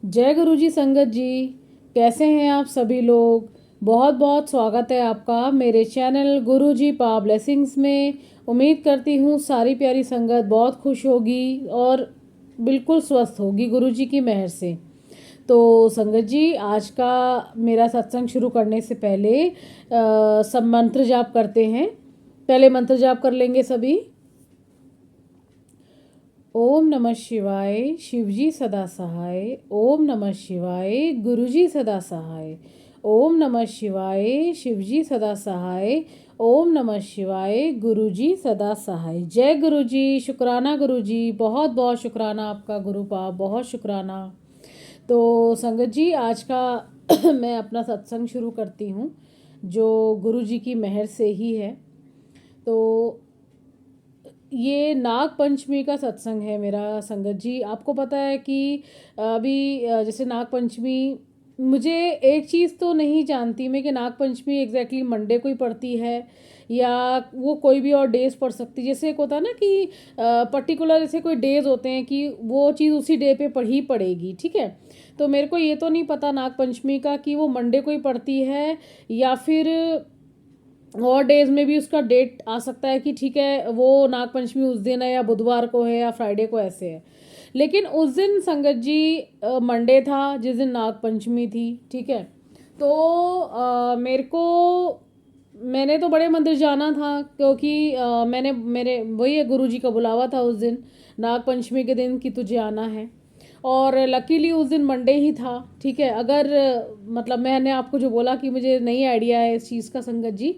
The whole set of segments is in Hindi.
जय गुरु जी संगत जी। कैसे हैं आप सभी लोग। बहुत बहुत स्वागत है आपका मेरे चैनल गुरु जी पा ब्लेसिंग्स में। उम्मीद करती हूँ सारी प्यारी संगत बहुत खुश होगी और बिल्कुल स्वस्थ होगी गुरु जी की मेहर से। तो संगत जी, आज का मेरा सत्संग शुरू करने से पहले सब मंत्र जाप करते हैं। पहले मंत्र जाप कर लेंगे सभी। ओम नमः शिवाय, शिवजी सदा सहाय। ओम नमः शिवाय, गुरुजी सदा सहाय। ओम नमः शिवाय, शिवजी सदा सहाय। ओम नमः शिवाय, गुरुजी सदा सहाय। जय गुरुजी। शुक्राना गुरुजी, बहुत बहुत शुक्राना आपका गुरु पाप, बहुत शुक्राना। तो संगत जी, आज का मैं अपना सत्संग शुरू करती हूँ जो गुरु जी की मेहर से ही है। तो ये नाग पंचमी का सत्संग है मेरा संगत जी। आपको पता है कि अभी जैसे नाग पंचमी, मुझे एक चीज़ तो नहीं जानती मैं कि नाग पंचमी एग्जैक्टली मंडे को ही पड़ती है या वो कोई भी और डेज पड़ सकती है। जैसे एक होता है ना कि पर्टिकुलर जैसे कोई डेज होते हैं कि वो चीज़ उसी डे पे ही पड़ेगी, ठीक है। तो मेरे को ये तो नहीं पता नाग पंचमी का कि वो मंडे को ही पड़ती है या फिर और डेज में भी उसका डेट आ सकता है कि ठीक है वो नाग पंचमी उस दिन है या बुधवार को है या फ्राइडे को ऐसे है। लेकिन उस दिन संगत जी मंडे था जिस दिन नाग पंचमी थी, ठीक है। तो मेरे को मैंने तो बड़े मंदिर जाना था क्योंकि मैंने मेरे वही है गुरु जी का बुलावा था उस दिन नाग पंचमी के दिन कि तुझे आना है। और लकीली उस दिन मंडे ही था, ठीक है। अगर मतलब मैंने आपको जो बोला कि मुझे नहीं आइडिया है इस चीज़ का संगत जी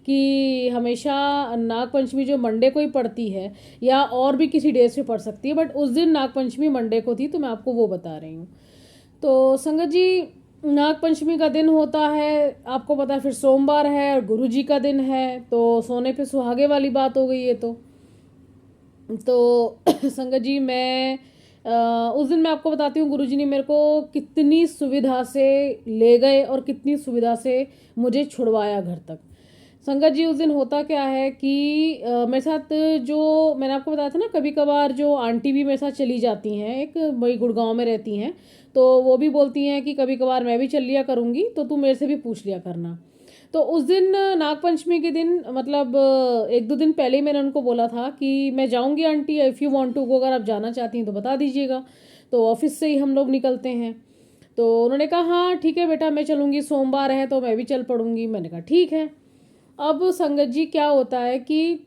कि हमेशा नाग पंचमी जो मंडे को ही पड़ती है या और भी किसी डेज पे पड़ सकती है, बट उस दिन नाग पंचमी मंडे को थी तो मैं आपको वो बता रही हूँ। तो संगत जी, नाग पंचमी का दिन होता है, आपको पता है, फिर सोमवार है और गुरु जी का दिन है, तो सोने पे सुहागे वाली बात हो गई है। तो संगत जी, मैं उस दिन मैं आपको बताती हूँ गुरुजी ने मेरे को कितनी सुविधा से ले गए और कितनी सुविधा से मुझे छुड़वाया घर तक। संगत जी, उस दिन होता क्या है कि मेरे साथ जो मैंने आपको बताया था ना, कभी कभार जो आंटी भी मेरे साथ चली जाती हैं, एक वही गुड़गांव में रहती हैं, तो वो भी बोलती हैं कि कभी कभार मैं भी चल लिया करूँगी तो तू मेरे से भी पूछ लिया करना। तो उस दिन नागपंचमी के दिन मतलब एक दो दिन पहले ही मैंने उनको बोला था कि मैं जाऊंगी aunty, if you want to go, अगर आप जाना चाहती हैं तो बता दीजिएगा। तो ऑफिस से ही हम लोग निकलते हैं। तो उन्होंने कहा हाँ ठीक है बेटा मैं चलूँगी, सोमवार है तो मैं भी चल पड़ूंगी। मैंने कहा ठीक है। अब संगत जी क्या होता है कि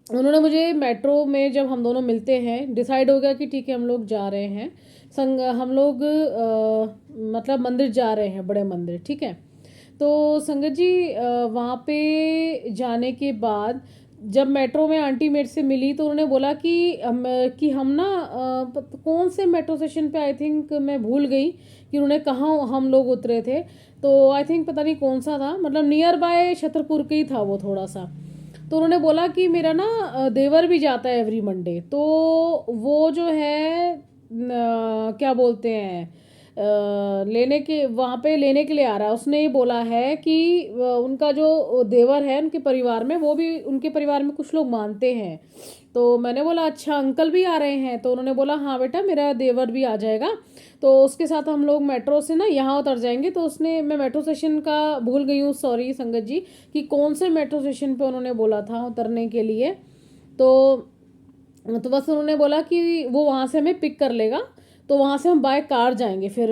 उन्होंने मुझे मेट्रो में जब हम दोनों मिलते हैं डिसाइड हो गया कि ठीक है हम लोग जा रहे हैं हम लोग मतलब मंदिर जा रहे हैं, बड़े मंदिर, ठीक है। तो संगत जी वहाँ पे जाने के बाद जब मेट्रो में आंटी मेरे से मिली तो उन्होंने बोला कि हम ना कौन से मेट्रो स्टेशन पे, आई थिंक मैं भूल गई कि उन्होंने कहाँ हम लोग उतरे थे। तो आई थिंक पता नहीं कौन सा था, मतलब नियर बाय छतरपुर के ही था वो थोड़ा सा। तो उन्होंने बोला कि मेरा ना देवर भी जाता है एवरी मंडे, तो वो जो है क्या बोलते हैं लेने के वहाँ पे लेने के लिए आ रहा है। उसने ये बोला है कि उनका जो देवर है उनके परिवार में, वो भी उनके परिवार में कुछ लोग मानते हैं। तो मैंने बोला अच्छा अंकल भी आ रहे हैं, तो उन्होंने बोला हाँ बेटा मेरा देवर भी आ जाएगा, तो उसके साथ हम लोग मेट्रो से ना यहाँ उतर जाएंगे। तो उसने, मैं मेट्रो स्टेशन का भूल गई हूँ, सॉरी संगत जी, कि कौन से मेट्रो स्टेशन पे उन्होंने बोला था उतरने के लिए। तो बस उन्होंने बोला कि वो वहाँ से हमें पिक कर लेगा, तो वहाँ से हम बाय कार जाएंगे फिर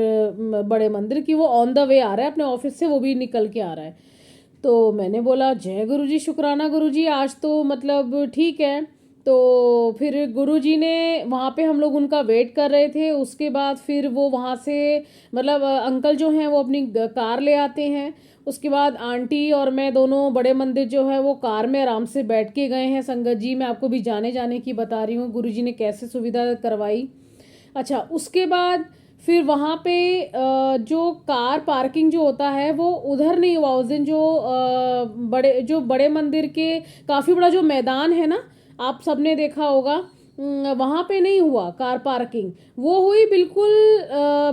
बड़े मंदिर की। वो ऑन द वे आ रहा है अपने ऑफिस से, वो भी निकल के आ रहा है। तो मैंने बोला जय गुरुजी, शुक्राना गुरुजी, आज तो मतलब ठीक है। तो फिर गुरुजी ने वहाँ पे हम लोग उनका वेट कर रहे थे। उसके बाद फिर वो वहाँ से मतलब अंकल जो हैं वो अपनी कार ले आते हैं। उसके बाद आंटी और मैं दोनों बड़े मंदिर जो है वो कार में आराम से बैठ के गए हैं। संगत जी, मैं आपको भी जाने जाने की बता रही हूँ गुरुजी ने कैसे सुविधा करवाई। अच्छा, उसके बाद फिर वहाँ पे जो कार पार्किंग जो होता है वो उधर नहीं हुआ उस दिन। जो बड़े मंदिर के काफ़ी बड़ा जो मैदान है ना, आप सबने देखा होगा, वहाँ पे नहीं हुआ कार पार्किंग। वो हुई बिल्कुल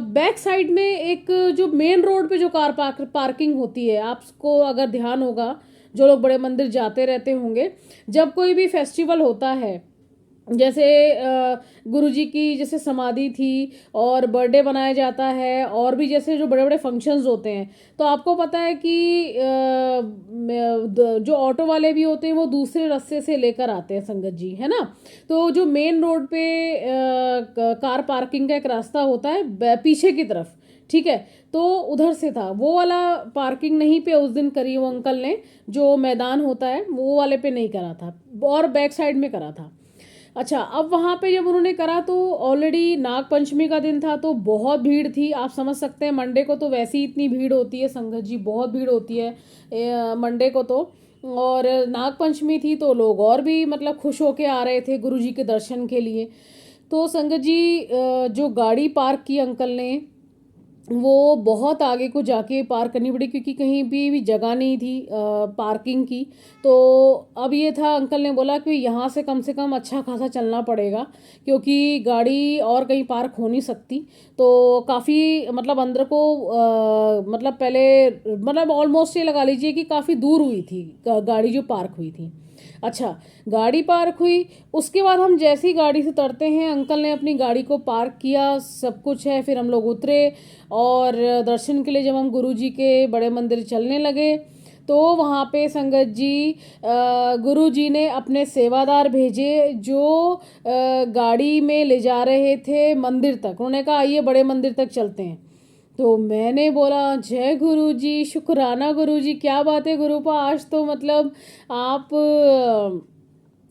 बैक साइड में, एक जो मेन रोड पे जो कार पार्किंग होती है, आपको अगर ध्यान होगा, जो लोग बड़े मंदिर जाते रहते होंगे, जब कोई भी फेस्टिवल होता है जैसे गुरुजी की जैसे समाधि थी और बर्थडे मनाया जाता है, और भी जैसे जो बड़े बड़े फंक्शंस होते हैं, तो आपको पता है कि जो ऑटो वाले भी होते हैं वो दूसरे रास्ते से लेकर आते हैं संगत जी, है ना। तो जो मेन रोड पे कार पार्किंग का एक रास्ता होता है पीछे की तरफ, ठीक है, तो उधर से था वो वाला पार्किंग नहीं पे उस दिन करी वो अंकल ने, जो मैदान होता है वो वाले पे नहीं करा था और बैक साइड में करा था। अच्छा, अब वहाँ पे जब उन्होंने करा तो ऑलरेडी नाग पंचमी का दिन था, तो बहुत भीड़ थी, आप समझ सकते हैं। मंडे को तो वैसे ही इतनी भीड़ होती है संगत जी, बहुत भीड़ होती है मंडे को तो। और नाग पंचमी थी तो लोग और भी मतलब खुश होके आ रहे थे गुरु जी के दर्शन के लिए। तो संगत जी जो गाड़ी पार्क की अंकल ने, वो बहुत आगे को जाके पार्क करनी पड़ी, क्योंकि कहीं भी जगह नहीं थी पार्किंग की। तो अब ये था, अंकल ने बोला कि यहाँ से कम अच्छा खासा चलना पड़ेगा, क्योंकि गाड़ी और कहीं पार्क हो नहीं सकती। तो काफ़ी मतलब अंदर को मतलब पहले मतलब ऑलमोस्ट ये लगा लीजिए कि काफ़ी दूर हुई थी गाड़ी जो पार्क हुई थी। अच्छा, गाड़ी पार्क हुई, उसके बाद हम जैसे ही गाड़ी से उतरते हैं, अंकल ने अपनी गाड़ी को पार्क किया, सब कुछ है, फिर हम लोग उतरे और दर्शन के लिए जब हम गुरु जी के बड़े मंदिर चलने लगे, तो वहाँ पे संगत जी गुरु जी ने अपने सेवादार भेजे जो गाड़ी में ले जा रहे थे मंदिर तक। उन्होंने कहा आइए बड़े मंदिर तक चलते हैं। तो मैंने बोला जय गुरु जी, शुक्राना गुरु जी, क्या बात है गुरुपा, आज तो मतलब आप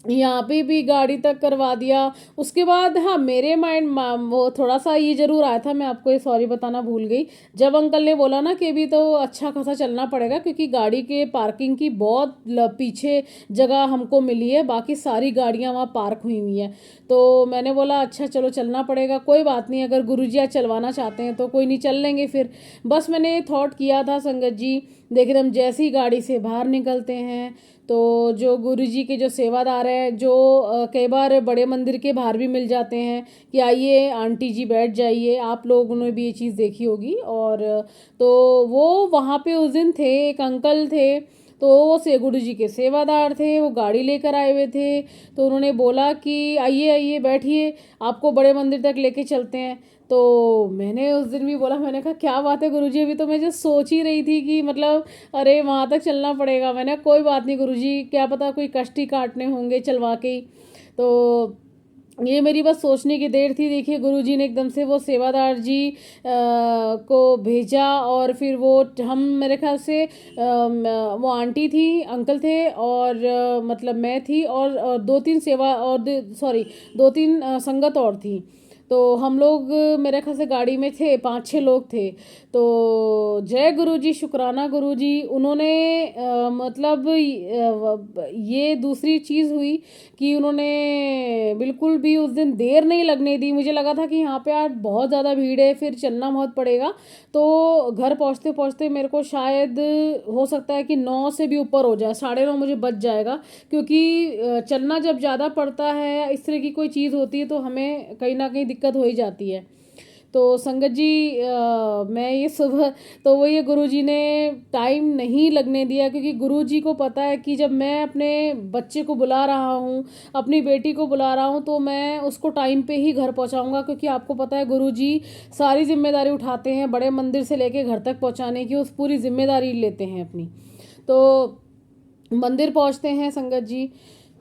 यहाँ पे भी गाड़ी तक करवा दिया। उसके बाद हाँ, मेरे माइंड वो थोड़ा सा ये जरूर आया था, मैं आपको ये सॉरी बताना भूल गई, जब अंकल ने बोला ना कि अभी तो अच्छा खासा चलना पड़ेगा, क्योंकि गाड़ी के पार्किंग की बहुत पीछे जगह हमको मिली है, बाकी सारी गाड़ियाँ वहाँ पार्क हुई हुई हैं। तो मैंने बोला अच्छा चलो चलना पड़ेगा, कोई बात नहीं, अगर गुरुजी आज चलवाना चाहते हैं तो कोई नहीं, चल लेंगे फिर। बस मैंने ये थॉट किया था संगत जी। लेकिन हम जैसे ही गाड़ी से बाहर निकलते हैं, तो जो गुरुजी के जो सेवादार हैं, जो कई बार बड़े मंदिर के बाहर भी मिल जाते हैं कि आइए आंटी जी बैठ जाइए, आप लोगों ने भी ये चीज़ देखी होगी। और तो वो वहाँ पे उस दिन थे, एक अंकल थे, तो वो से गुरु जी के सेवादार थे, वो गाड़ी लेकर आए हुए थे। तो उन्होंने बोला कि आइए आइए बैठिए, आपको बड़े मंदिर तक लेके चलते हैं। तो मैंने उस दिन भी बोला, मैंने कहा क्या बात है गुरुजी, अभी तो मैं जो सोच ही रही थी कि मतलब अरे वहाँ तक चलना पड़ेगा। मैंने कहा कोई बात नहीं गुरुजी, क्या पता कोई कष्ट ही काटने होंगे चलवा के ही। तो ये मेरी बस सोचने की देर थी। देखिए गुरुजी ने एकदम से वो सेवादार जी को भेजा, और फिर वो हम मेरे ख्याल से वो आंटी थी, अंकल थे, और मतलब मैं थी, और दो तीन सेवा और सॉरी दो तीन संगत और थी। तो हम लोग मेरे ख्याल से गाड़ी में थे, 5-6 लोग थे। तो जय गुरुजी, शुक्राना गुरुजी, उन्होंने मतलब ये दूसरी चीज़ हुई कि उन्होंने बिल्कुल भी उस दिन देर नहीं लगने दी। मुझे लगा था कि यहाँ पे आज बहुत ज़्यादा भीड़ है, फिर चलना बहुत पड़ेगा। तो घर पहुँचते पहुँचते मेरे को शायद हो सकता है कि 9 से भी ऊपर हो जाए, 9:30 मुझे बच जाएगा, क्योंकि चलना जब ज़्यादा पड़ता है, इस तरह की कोई चीज़ होती है, तो हमें कहीं ना कहीं दिक्कत हो ही जाती है। तो संगत जी मैं ये सुबह, तो वो ये गुरुजी ने टाइम नहीं लगने दिया, क्योंकि गुरुजी को पता है कि जब मैं अपने बच्चे को बुला रहा हूँ, अपनी बेटी को बुला रहा हूँ, तो मैं उसको टाइम पे ही घर पहुँचाऊँगा। क्योंकि आपको पता है गुरुजी सारी जिम्मेदारी उठाते हैं, बड़े मंदिर से लेके घर तक पहुँचाने की उस पूरी जिम्मेदारी लेते हैं अपनी। तो मंदिर पहुँचते हैं संगत जी,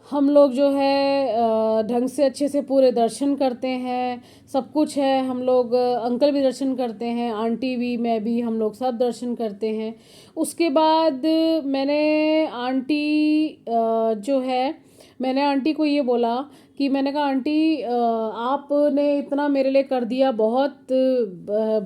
हम लोग जो है ढंग से अच्छे से पूरे दर्शन करते हैं, सब कुछ है। हम लोग अंकल भी दर्शन करते हैं, आंटी भी, मैं भी, हम लोग सब दर्शन करते हैं। उसके बाद मैंने आंटी जो है, मैंने आंटी को ये बोला कि मैंने कहा आंटी आपने इतना मेरे लिए कर दिया, बहुत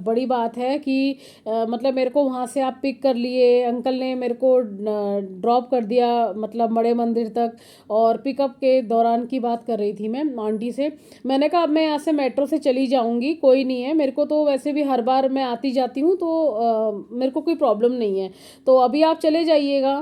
बड़ी बात है कि मतलब मेरे को वहाँ से आप पिक कर लिए, अंकल ने मेरे को ड्रॉप कर दिया मतलब बड़े मंदिर तक। और पिकअप के दौरान की बात कर रही थी मैं आंटी से। मैंने कहा अब मैं यहाँ से मेट्रो से चली जाऊँगी, कोई नहीं है, मेरे को तो वैसे भी हर बार मैं आती जाती हूँ, तो मेरे को कोई प्रॉब्लम नहीं है। तो अभी आप चले जाइएगा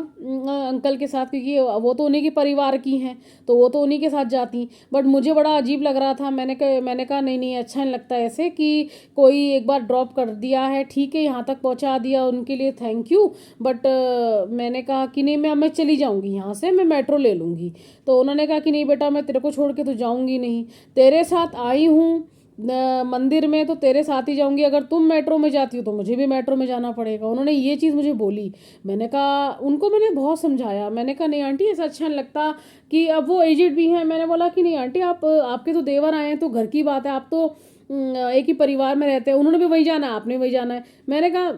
अंकल के साथ, क्योंकि वो तो उन्हीं के परिवार की हैं, तो वो तो उन्हीं के साथ जाती। बट मुझे बड़ा अजीब लग रहा था। मैंने कहा नहीं नहीं, अच्छा नहीं लगता ऐसे कि कोई एक बार ड्रॉप कर दिया है, ठीक है, यहाँ तक पहुँचा दिया, उनके लिए थैंक यू, बट मैंने कहा कि नहीं, मैं चली जाऊँगी यहाँ से, मैं मेट्रो ले लूँगी। तो उन्होंने कहा कि नहीं बेटा, मैं तेरे को छोड़ के तो जाऊँगी नहीं, तेरे साथ आई हूँ मंदिर में तो तेरे साथ ही जाऊंगी, अगर तुम मेट्रो में जाती हो तो मुझे भी मेट्रो में जाना पड़ेगा। उन्होंने ये चीज़ मुझे बोली। मैंने कहा, उनको मैंने बहुत समझाया, मैंने कहा नहीं आंटी ऐसा अच्छा नहीं लगता, कि अब वो एजेड भी हैं। मैंने बोला कि नहीं आंटी, आप आपके तो देवर आए हैं तो घर की बात है, आप तो एक ही परिवार में रहते हैं, उन्होंने भी वही जाना है, आपने वही जाना है। मैंने कहा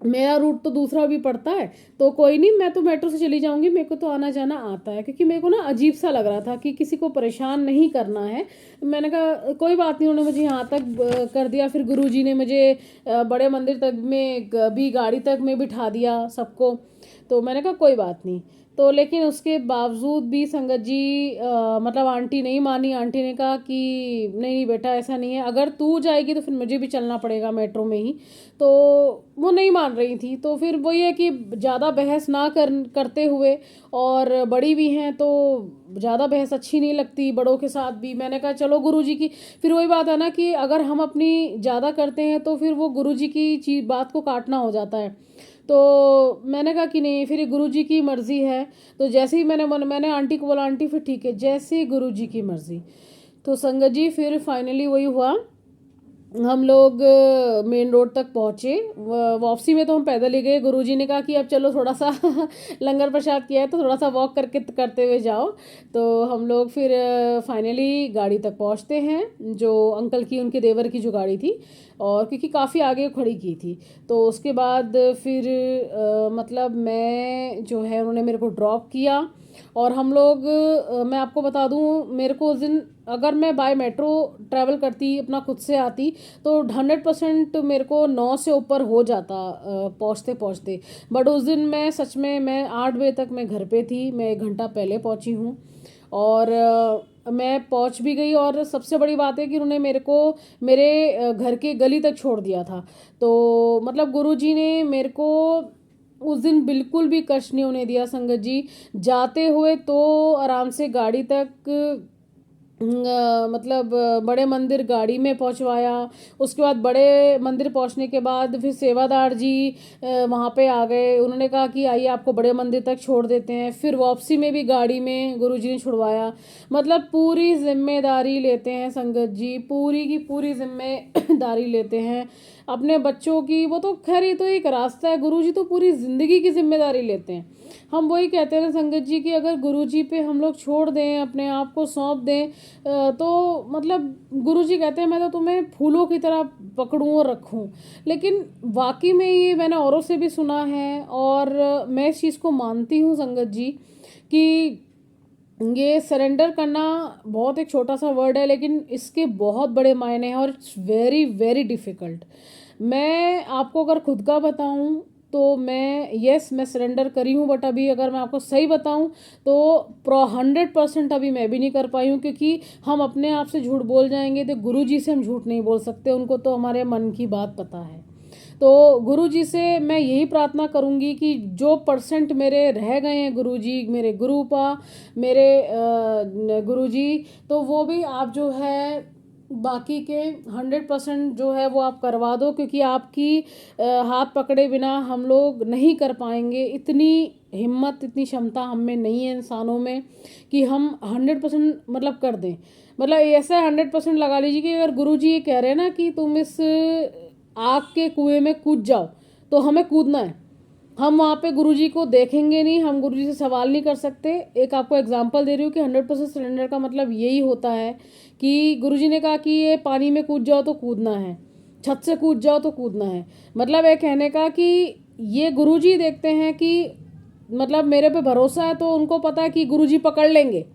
मेरा रूट तो दूसरा भी पड़ता है, तो कोई नहीं, मैं तो मेट्रो से चली जाऊंगी, मेरे को तो आना जाना आता है। क्योंकि मेरे को ना अजीब सा लग रहा था कि किसी को परेशान नहीं करना है। मैंने कहा कोई बात नहीं, उन्होंने मुझे यहाँ तक कर दिया। फिर गुरुजी ने मुझे बड़े मंदिर तक में भी गाड़ी तक में बिठा दिया सबको। तो मैंने कहा कोई बात नहीं। तो लेकिन उसके बावजूद भी संगत जी मतलब आंटी नहीं मानी। आंटी ने कहा कि नहीं नहीं बेटा, ऐसा नहीं है, अगर तू जाएगी तो फिर मुझे भी चलना पड़ेगा मेट्रो में ही। तो वो नहीं मान रही थी। तो फिर वही है कि ज़्यादा बहस ना करते हुए, और बड़ी भी हैं तो ज़्यादा बहस अच्छी नहीं लगती बड़ों के साथ भी। मैंने कहा चलो गुरुजी की, फिर वही बात है ना कि अगर हम अपनी ज़्यादा करते हैं तो फिर वो गुरुजी की चीज बात को काटना हो जाता है। तो मैंने कहा कि नहीं, फिर गुरुजी की मर्ज़ी है। तो जैसे ही मैंने आंटी को बोला, आंटी फिर ठीक है, जैसे गुरुजी की मर्ज़ी। तो संगत जी फिर फाइनली वही हुआ, हम लोग मेन रोड तक पहुँचे। वापसी में तो हम पैदल ही गए। गुरुजी ने कहा कि अब चलो थोड़ा सा लंगर प्रसाद किया है तो थोड़ा सा वॉक करते हुए जाओ। तो हम लोग फिर फाइनली गाड़ी तक पहुँचते हैं, जो अंकल की, उनके देवर की जो गाड़ी थी, और क्योंकि काफ़ी आगे खड़ी की थी। तो उसके बाद फिर मतलब मैं जो है, उन्होंने मेरे को ड्रॉप किया। और हम लोग मैं आपको बता दूं, मेरे को उस दिन अगर मैं बाय मेट्रो ट्रैवल करती, अपना खुद से आती, तो 100% मेरे को 9 से ऊपर हो जाता पहुँचते पहुँचते। बट उस दिन मैं सच में, मैं 8 बजे तक मैं घर पे थी, मैं 1 घंटा पहले पहुँची हूँ। और मैं पहुँच भी गई। और सबसे बड़ी बात है कि उन्होंने मेरे को मेरे घर के गली तक छोड़ दिया था। तो मतलब गुरुजी ने मेरे को उस दिन बिल्कुल भी कष्ट नहीं होने दिया संगत जी। जाते हुए तो आराम से गाड़ी तक मतलब बड़े मंदिर गाड़ी में पहुंचवाया। उसके बाद बड़े मंदिर पहुंचने के बाद फिर सेवादार जी वहाँ पे आ गए। उन्होंने कहा कि आइए आपको बड़े मंदिर तक छोड़ देते हैं। फिर वापसी में भी गाड़ी में गुरुजी ने छुड़वाया। मतलब पूरी जिम्मेदारी लेते हैं संगत जी, पूरी की पूरी जिम्मेदारी लेते हैं अपने बच्चों की। वो तो खैर ये तो एक रास्ता है, गुरुजी तो पूरी ज़िंदगी की जिम्मेदारी लेते हैं। हम वही कहते हैं ना संगत जी कि अगर गुरुजी पे हम लोग छोड़ दें, अपने आप को सौंप दें, तो मतलब गुरुजी कहते हैं मैं तो तुम्हें फूलों की तरह पकड़ूं और रखूं। लेकिन वाकई में ये मैंने औरों से भी सुना है, और मैं इस चीज़ को मानती हूँ संगत जी कि ये सरेंडर करना बहुत एक छोटा सा वर्ड है, लेकिन इसके बहुत बड़े मायने हैं, और इट्स वेरी वेरी डिफ़िकल्ट। मैं आपको अगर खुद का बताऊं तो मैं सरेंडर करी हूँ, बट अभी अगर मैं आपको सही बताऊं तो 100% अभी मैं भी नहीं कर पाई हूँ। क्योंकि हम अपने आप से झूठ बोल जाएंगे तो गुरु जी से हम झूठ नहीं बोल सकते, उनको तो हमारे मन की बात पता है। तो गुरु जी से मैं यही प्रार्थना करूंगी कि जो परसेंट मेरे रह गए हैं गुरु जी, मेरे गुरुपा, मेरे गुरु जी, तो वो भी आप जो है बाकी के 100% जो है वो आप करवा दो। क्योंकि आपकी हाथ पकड़े बिना हम लोग नहीं कर पाएंगे। इतनी हिम्मत, इतनी क्षमता हम में नहीं है इंसानों में कि हम 100% मतलब कर दें। मतलब ऐसा 100% लगा लीजिए कि अगर गुरु जी ये कह रहे हैं ना कि तुम इस आग के कुएं में कूद जाओ, तो हमें कूदना है। हम वहाँ पे गुरुजी को देखेंगे नहीं, हम गुरुजी से सवाल नहीं कर सकते। एक आपको एग्जांपल दे रही हूँ कि 100% सरेंडर का मतलब यही होता है कि गुरुजी ने कहा कि ये पानी में कूद जाओ तो कूदना है, छत से कूद जाओ तो कूदना है। मतलब ये कहने का कि ये गुरुजी देखते हैं कि मतलब मेरे पे भरोसा है, तो उनको पता है कि गुरुजी पकड़ लेंगे,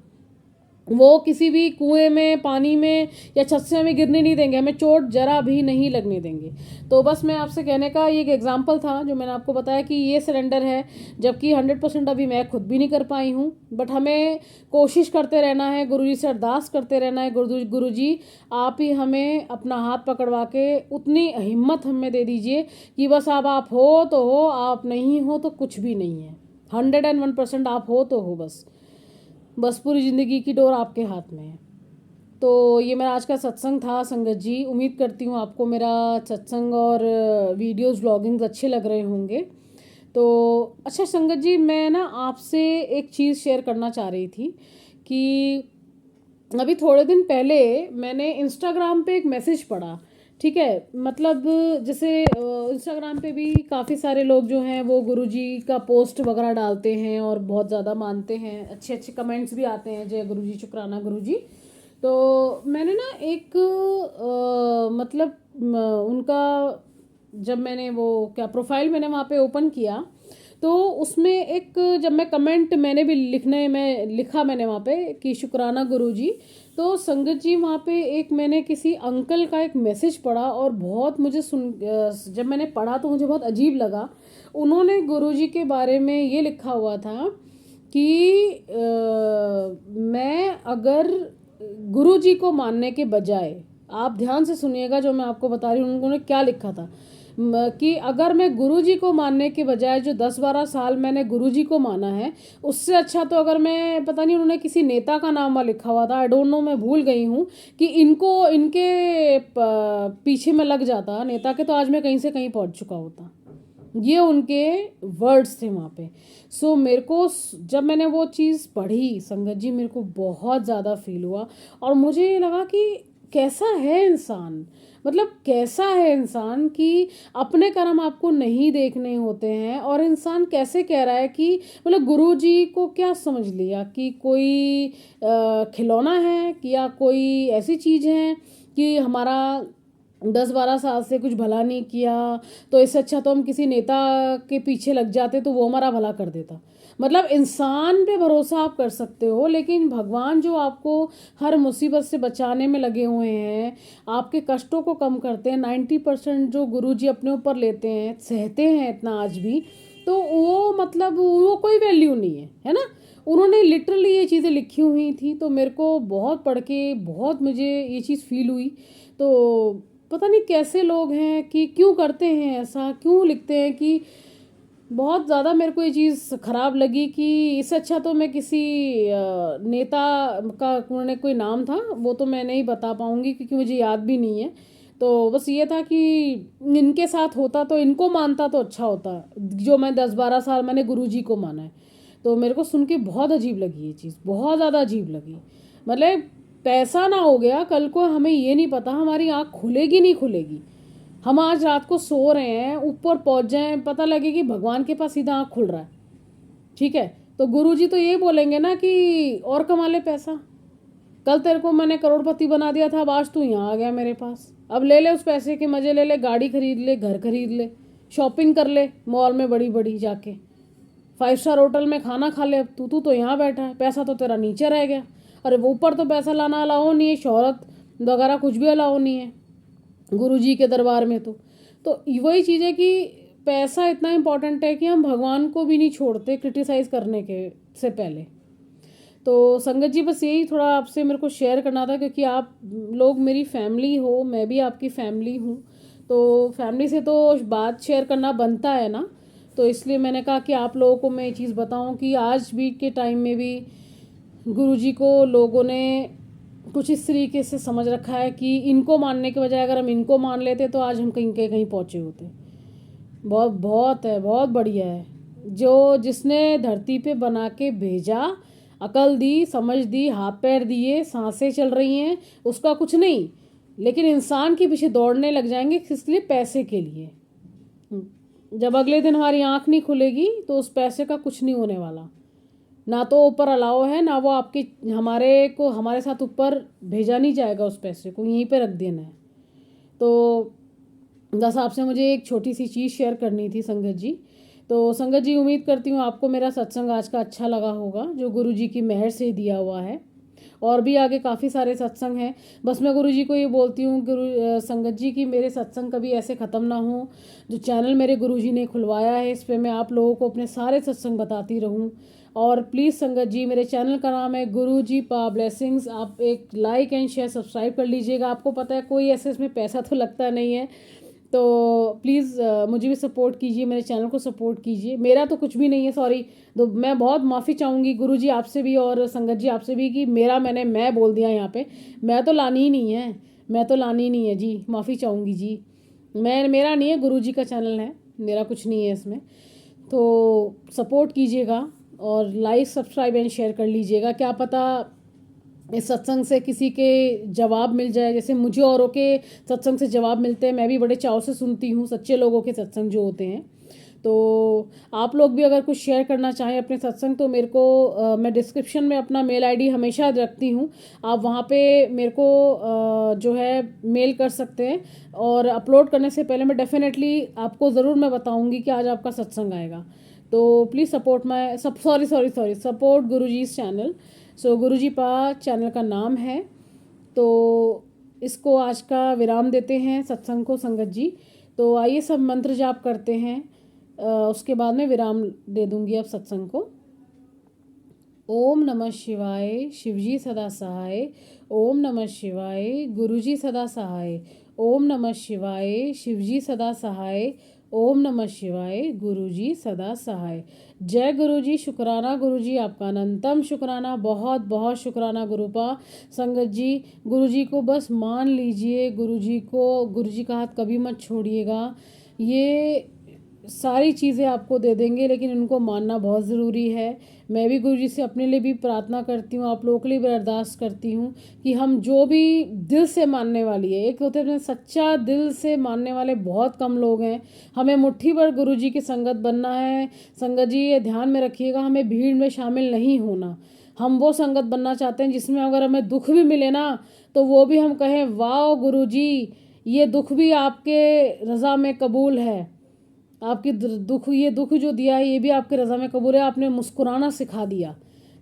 वो किसी भी कुएं में, पानी में या छत से हमें गिरने नहीं देंगे, हमें चोट जरा भी नहीं लगने देंगे। तो बस मैं आपसे कहने का ये एक एग्जांपल था जो मैंने आपको बताया कि ये सरेंडर है। जबकि 100% अभी मैं खुद भी नहीं कर पाई हूँ, बट हमें कोशिश करते रहना है, गुरुजी से अरदास करते रहना है, गुरुजी आप ही हमें अपना हाथ पकड़वा के उतनी हिम्मत हमें दे दीजिए कि बस अब आप हो तो हो, आप नहीं हो तो कुछ भी नहीं है। 101% आप हो तो हो, बस पूरी ज़िंदगी की डोर आपके हाथ में है। तो ये मेरा आज का सत्संग था संगत जी। उम्मीद करती हूँ आपको मेरा सत्संग और वीडियोस व्लॉगिंग्स अच्छे लग रहे होंगे। तो अच्छा संगत जी, मैं ना आपसे एक चीज़ शेयर करना चाह रही थी कि अभी थोड़े दिन पहले मैंने इंस्टाग्राम पे एक मैसेज पढ़ा। ठीक है, मतलब जैसे इंस्टाग्राम पे भी काफ़ी सारे लोग जो हैं वो गुरुजी का पोस्ट वगैरह डालते हैं और बहुत ज़्यादा मानते हैं, अच्छे अच्छे कमेंट्स भी आते हैं, जय गुरुजी, शुक्राना गुरुजी। तो मैंने ना एक मतलब उनका जब मैंने वो क्या प्रोफाइल मैंने वहाँ पे ओपन किया तो उसमें एक जब मैं कमेंट मैंने भी लिखा मैंने वहाँ पे कि शुक्राना गुरुजी। तो संगत जी वहाँ पे एक मैंने किसी अंकल का एक मैसेज पढ़ा और बहुत मुझे जब मैंने पढ़ा तो मुझे बहुत अजीब लगा। उन्होंने गुरुजी के बारे में ये लिखा हुआ था कि मैं अगर गुरुजी को मानने के बजाय, आप ध्यान से सुनिएगा जो मैं आपको बता रही हूँ उन्होंने क्या लिखा था, कि अगर मैं गुरुजी को मानने के बजाय जो 10-12 साल मैंने गुरुजी को माना है उससे अच्छा तो अगर मैं, पता नहीं उन्होंने किसी नेता का नाम लिखा हुआ था, आई डोंट नो, मैं भूल गई हूँ, कि इनके पीछे में लग जाता नेता के तो आज मैं कहीं से कहीं पहुँच चुका होता। ये उनके वर्ड्स थे वहाँ पे। सो मेरे को जब मैंने वो चीज़ पढ़ी संगत जी, मेरे को बहुत ज़्यादा फील हुआ और मुझे ये लगा कि कैसा है इंसान, मतलब कैसा है इंसान कि अपने कर्म आपको नहीं देखने होते हैं और इंसान कैसे कह रहा है कि मतलब गुरु जी को क्या समझ लिया कि कोई खिलौना है कि या कोई ऐसी चीज़ है कि हमारा 10-12 साल से कुछ भला नहीं किया तो इससे अच्छा तो हम किसी नेता के पीछे लग जाते तो वो हमारा भला कर देता। मतलब इंसान पे भरोसा आप कर सकते हो लेकिन भगवान जो आपको हर मुसीबत से बचाने में लगे हुए हैं, आपके कष्टों को कम करते हैं, 90% जो गुरुजी अपने ऊपर लेते हैं, सहते हैं इतना आज भी, तो वो मतलब वो कोई वैल्यू नहीं है ना। उन्होंने लिटरली ये चीज़ें लिखी हुई थी तो मेरे को बहुत पढ़ के बहुत मुझे ये चीज़ फील हुई। तो पता नहीं कैसे लोग हैं कि क्यों करते हैं ऐसा, क्यों लिखते हैं, कि बहुत ज़्यादा मेरे को ये चीज़ ख़राब लगी कि इससे अच्छा तो मैं किसी नेता का, उन्होंने कोई नाम था वो तो मैं नहीं बता पाऊँगी क्योंकि मुझे याद भी नहीं है। तो बस ये था कि इनके साथ होता तो इनको मानता तो अच्छा होता, जो मैं 10-12 साल मैंने गुरुजी को माना है। तो मेरे को सुन के बहुत अजीब लगी ये चीज़, बहुत ज़्यादा अजीब लगी। मतलब पैसा ना हो गया कल को हमें ये नहीं पता हमारी आँख खुलेगी नहीं खुलेगी। हम आज रात को सो रहे हैं, ऊपर पहुंच जाएं, पता लगे कि भगवान के पास सीधा आँख खुल रहा है, ठीक है, तो गुरुजी तो ये बोलेंगे ना कि और कमा ले पैसा, कल तेरे को मैंने करोड़पति बना दिया था, अब आज तू यहाँ आ गया मेरे पास, अब ले ले उस पैसे के मजे, ले ले, गाड़ी खरीद ले, घर खरीद ले, शॉपिंग कर ले मॉल में बड़ी बड़ी जाके, 5 स्टार होटल में खाना खा ले। अब तू तो यहाँ बैठा है, पैसा तो तेरा नीचे रह गया। अरे वो ऊपर तो पैसा लाना अलाउ नहीं है, शोहरत वगैरह कुछ भी अलाउ नहीं है गुरुजी के दरबार में। तो वही चीज़ है कि पैसा इतना इम्पोर्टेंट है कि हम भगवान को भी नहीं छोड़ते क्रिटिसाइज़ करने के से पहले। तो संगत जी बस यही थोड़ा आपसे मेरे को शेयर करना था क्योंकि आप लोग मेरी फैमिली हो, मैं भी आपकी फैमिली हूँ, तो फैमिली से तो बात शेयर करना बनता है ना। तो इसलिए मैंने कहा कि आप लोगों को मैं ये चीज़ बताऊँ कि आज भी के टाइम में भी गुरुजी को लोगों ने कुछ इस तरीके से समझ रखा है कि इनको मानने के बजाय अगर हम इनको मान लेते तो आज हम कहीं के कहीं पहुँचे होते। बहुत बहुत है, बहुत बढ़िया है। जो जिसने धरती पे बना के भेजा, अकल दी, समझ दी, हाथ पैर दिए, सांसें चल रही हैं, उसका कुछ नहीं, लेकिन इंसान के पीछे दौड़ने लग जाएंगे किस लिए? पैसे के लिए। जब अगले दिन हमारी आँख नहीं खुलेगी तो उस पैसे का कुछ नहीं होने वाला, ना तो ऊपर अलाउ है, ना वो आपके हमारे साथ ऊपर भेजा नहीं जाएगा, उस पैसे को यहीं पे रख देना है। तो बस आपसे मुझे एक छोटी सी चीज़ शेयर करनी थी संगत जी। तो संगत जी उम्मीद करती हूँ आपको मेरा सत्संग आज का अच्छा लगा होगा, जो गुरु जी की मेहर से दिया हुआ है। और भी आगे काफ़ी सारे सत्संग हैं। बस मैं गुरु जी को ये बोलती हूँ संगत जी कि मेरे सत्संग कभी ऐसे ख़त्म ना हो। जो चैनल मेरे गुरु जी ने खुलवाया है इस पर मैं आप लोगों को अपने सारे सत्संग बताती रहूँ। और प्लीज़ संगत जी, मेरे चैनल का नाम है गुरुजी पा ब्लेसिंग्स, आप एक लाइक एंड शेयर सब्सक्राइब कर लीजिएगा। आपको पता है कोई ऐसे इसमें पैसा तो लगता नहीं है, तो प्लीज़ मुझे भी सपोर्ट कीजिए, मेरे चैनल को सपोर्ट कीजिए। मेरा तो कुछ भी नहीं है, सॉरी। तो मैं बहुत माफ़ी चाहूँगी गुरुजी आपसे भी और संगत जी आपसे भी कि मैं बोल दिया यहाँ पे। मैं तो लानी ही नहीं है, मैं तो लानी ही नहीं है जी, माफ़ी चाहूँगी जी। मेरा नहीं है, गुरुजी का चैनल है, मेरा कुछ नहीं है इसमें। तो सपोर्ट कीजिएगा और लाइक सब्सक्राइब एंड शेयर कर लीजिएगा। क्या पता इस सत्संग से किसी के जवाब मिल जाए, जैसे मुझे औरों के सत्संग से जवाब मिलते हैं। मैं भी बड़े चाव से सुनती हूँ सच्चे लोगों के सत्संग जो होते हैं। तो आप लोग भी अगर कुछ शेयर करना चाहें अपने सत्संग तो मेरे को मैं डिस्क्रिप्शन में अपना मेल आईडी हमेशा रखती हूँ, आप वहाँ पे मेरे को जो है मेल कर सकते हैं। और अपलोड करने से पहले मैं डेफिनेटली आपको ज़रूर मैं बताऊँगी कि आज आपका सत्संग आएगा। तो please support my sorry support गुरुजी's चैनल। सो गुरुजी पा चैनल का नाम है। तो इसको आज का विराम देते हैं सत्संग को संगत जी। तो आइए सब मंत्र जाप करते हैं, उसके बाद में विराम दे दूंगी अब सत्संग को। ओम नमः शिवाय, शिवजी सदा सहाय। ओम नमः शिवाय, गुरुजी सदा सहाय। ओम नमः शिवाय, शिवजी सदा सहाय। ओम नमः शिवाय, गुरुजी सदा सहाय। जय गुरुजी, शुक्राना गुरुजी, आपका अनंतम शुक्राना, बहुत बहुत शुक्राना गुरुपा। संगत जी गुरुजी को बस मान लीजिए, गुरुजी को, गुरुजी का हाथ कभी मत छोड़िएगा। ये सारी चीज़ें आपको दे देंगे, लेकिन उनको मानना बहुत ज़रूरी है। मैं भी गुरुजी से अपने लिए भी प्रार्थना करती हूँ, आप लोगों के लिए भी अरदास करती हूँ कि हम जो भी दिल से मानने वाली है, एक होते हैं सच्चा दिल से मानने वाले बहुत कम लोग हैं। हमें मुट्ठी भर गुरुजी की संगत बनना है। संगत जी ये ध्यान में रखिएगा, हमें भीड़ में शामिल नहीं होना। हम वो संगत बनना चाहते हैं जिसमें अगर हमें दुख भी मिले ना तो वो भी हम कहें वाह गुरुजी, ये दुख भी आपके रज़ा में कबूल है। आपकी दुख, ये दुख जो दिया है ये भी आपके रज़ा में कबूल है। आपने मुस्कुराना सिखा दिया,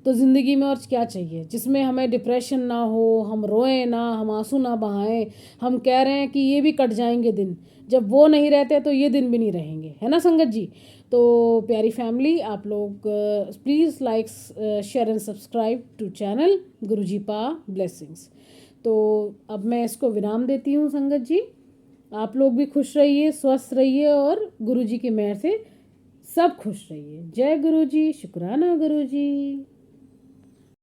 तो ज़िंदगी में और क्या चाहिए जिसमें हमें डिप्रेशन ना हो, हम रोएं ना, हम आंसू ना बहाएं। हम कह रहे हैं कि ये भी कट जाएंगे दिन, जब वो नहीं रहते तो ये दिन भी नहीं रहेंगे, है ना संगत जी। तो प्यारी फैमिली, आप लोग please like share and subscribe to channel गुरुजी पा ब्लेसिंग्स। तो अब मैं इसको विराम देती हूँ संगत जी। आप लोग भी खुश रहिए, स्वस्थ रहिए और गुरुजी की मेहर से सब खुश रहिए। जय गुरुजी, शुक्राना गुरुजी।